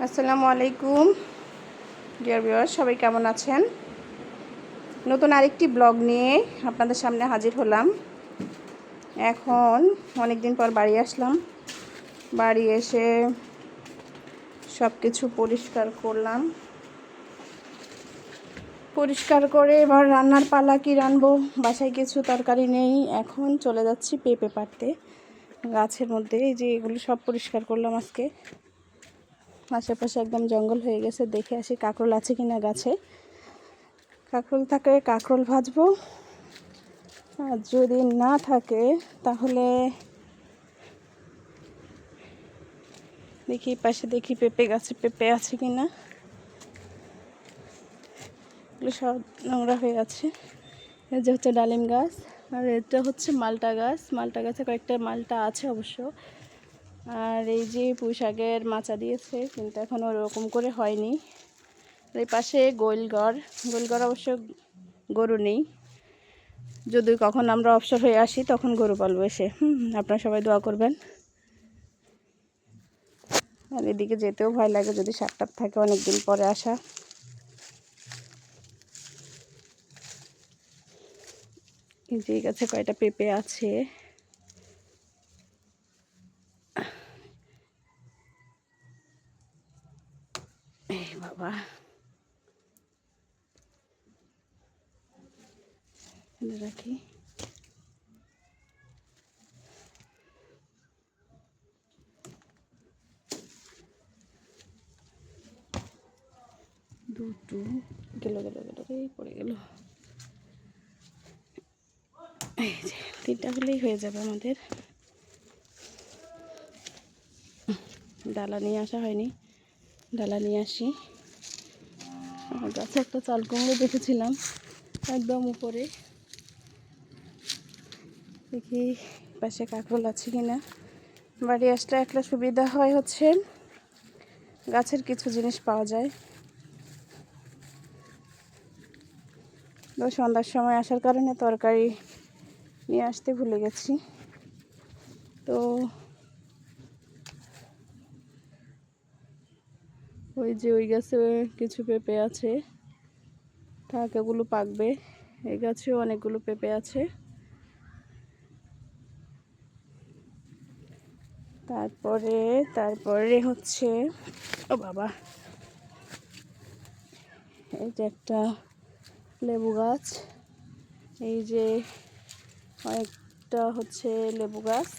আসসালামু আলাইকুম dear viewers, সবাই কেমন আছেন? নতুন আরেকটি ব্লগ নিয়ে আপনাদের সামনে হাজির হলাম। এখন অনেক দিন পর বাড়ি আসলাম। বাড়ি এসে সব কিছু পরিষ্কার করলাম। পরিষ্কার করে এবার রান্নার পালা। কি রান্নবো, বাসায় কিছু তরকারি নেই। এখন চলে যাচ্ছি পেঁপে পাড়তে গাছের মধ্যে। এই যে এগুলো সব পরিষ্কার করলাম আজকে। আশেপাশে একদম জঙ্গল হয়ে গেছে। দেখে আসি কাঁকরোল আছে কিনা গাছে। কাঁকরোল থাকে কাঁকরোল ভাজবো, আর যদি না থাকে তাহলে দেখি পাশে দেখি পেঁপে গাছে পেঁপে আছে কিনা। এগুলো সব নোংরা হয়ে আছে। এই যে হচ্ছে ডালিম গাছ, আর এটা হচ্ছে মালটা গাছ। মালটা গাছে কয়েকটা মালটা আছে অবশ্য। আর এই যে পুঁই শাকের মাচা দিয়েছে, কিন্তু এখন ওরকম করে হয়নি। এই পাশে গোলঘর অবশ্য গরু নেই। যদি কখন আমরা অবসর হয়ে আসি তখন গরু পালবো এসে। আপনারা সবাই দোয়া করবেন। আর এদিকে যেতেও ভয় লাগে যদি সাপটাপ থাকে, অনেক দিন পরে আসা। যে গাছে কয়টা পেঁপে আছে। এই বাবা, রাখি। দুটো গেল এই পড়ে গেল। এই যে তিনটা হলেই হয়ে যাবে আমাদের। ডালা নিয়ে আসা হয়নি, ডালা নিয়ে আসি। আমার গাছে একটা চাল কুমড়ো দেখেছিলাম একদম উপরে। দেখি পাশে কাঁকরোল আছে কিনা। বাড়ি আসলে একটা সুবিধা হয় হচ্ছে গাছের কিছু জিনিস পাওয়া যায়। তো সন্ধ্যার সময় আসার কারণে তরকারি নিয়ে আসতে ভুলে গেছি। তো ওই যে ওই গাছে কিছু পেঁপে আছে, থাক এগুলো পাকবে। এই গাছেও অনেকগুলো পেঁপে আছে। তারপরে হচ্ছে ও বাবা, এই যে একটা লেবু গাছ। এই যে অনেকটা হচ্ছে লেবু গাছ।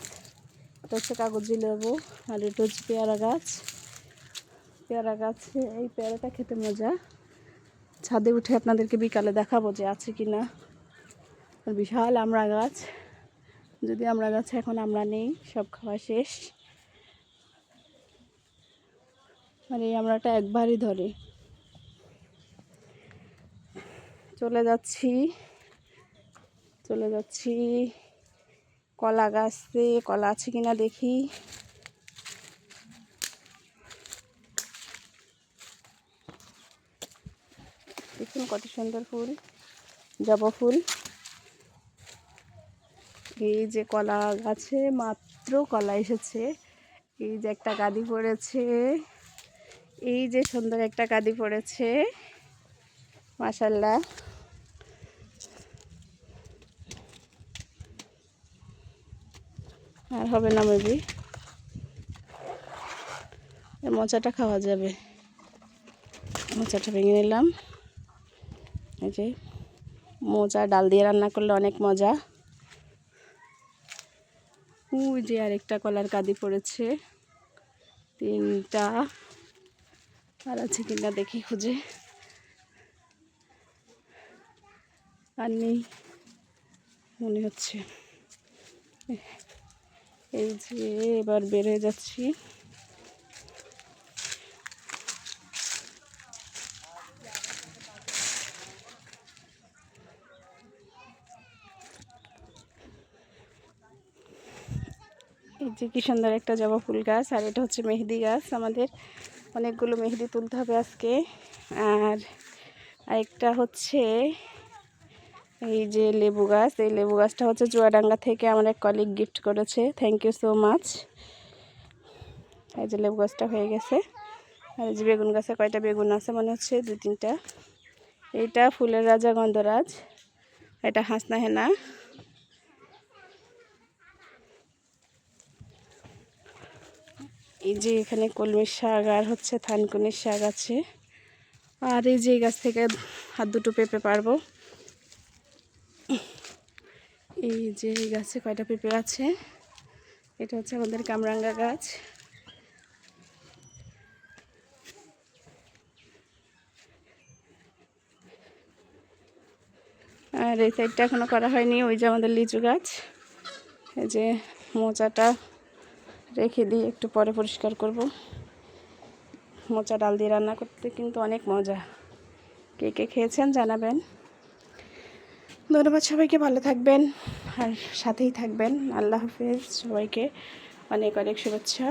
এটা হচ্ছে কাগজি লেবু। আর এটা হচ্ছে পেয়ারা গাছ। পেয়ারা গাছে এই পেয়ারাটা খেতে মজা। ছাদে উঠে আপনাদেরকে বিকালে দেখাবো যে আছে কি না। আর বিশাল আমড়া গাছ। যদি আমড়া গাছে এখন আমরা নেই, সব খাওয়া শেষ। আর এই আমড়াটা একবারই ধরে। চলে যাচ্ছি কলা গাছে কলা আছে কিনা দেখি। দেখুন কত সুন্দর ফুল, জবা ফুল। এই যে কলা গাছে মাত্র কলা এসেছে। এই যে একটা গাদি পড়েছে, এই যে সুন্দর একটা গাদি পড়েছে, মাশাআল্লাহ। আর হবে না মেবি। মোচাটা খাওয়া যাবে। মোচাটা ভেঙে নিলাম। এই যে মোচা ডাল দিয়ে রান্না করলে অনেক মজা। ওই যে আরেকটা কলার কাঁদি পড়েছে, তিনটা। আর আছে কিনা দেখি খুঁজে। আর নেই মনে হচ্ছে। এই যে এবার বের হয়ে যাচ্ছি। এই যে কি সুন্দর একটা জবা ফুল গাছ। আর এটা হচ্ছে মেহেদি গাছ। আমাদের অনেকগুলো মেহেদি তুলতে হবে আজকে। আর আরেকটা হচ্ছে এই যে লেবু গাছ। এই লেবু গাছটা হচ্ছে চুয়াডাঙ্গা থেকে আমার এক কলিগ গিফট করেছে। Thank you so much. এই যে লেবু গাছটা হয়ে গেছে। আর এই যে বেগুন গাছে কয়টা বেগুন আছে মনে হচ্ছে, 2-3টা। এইটা ফুলের রাজা গন্ধরাজ, এটা হাসনা হেনা। এই যে এখানে কলমির শাক আর হচ্ছে থানকুনির শাক আছে। আর এই যে গাছ থেকে হাত দুটো পেঁপে পারবো। এই যে এই গাছে কয়টা পেঁপে আছে, এটা হচ্ছে আমাদের কামরাঙ্গা গাছ। আর এই সাইডটা এখনো করা হয়নি, ওই যে আমাদের লিচু গাছ। এই যে মোচাটা রেখে দিয়ে একটু পরে পরিষ্কার করব। মোচা ডাল দিয়ে রান্না করতে কিন্তু অনেক মজা। কে কে খেয়েছেন জানাবেন। ধন্যবাদ সবাইকে, ভালো থাকবেন আর সাথেই থাকবেন। আল্লাহ হাফেজ, সবাইকে অনেক অনেক শুভেচ্ছা।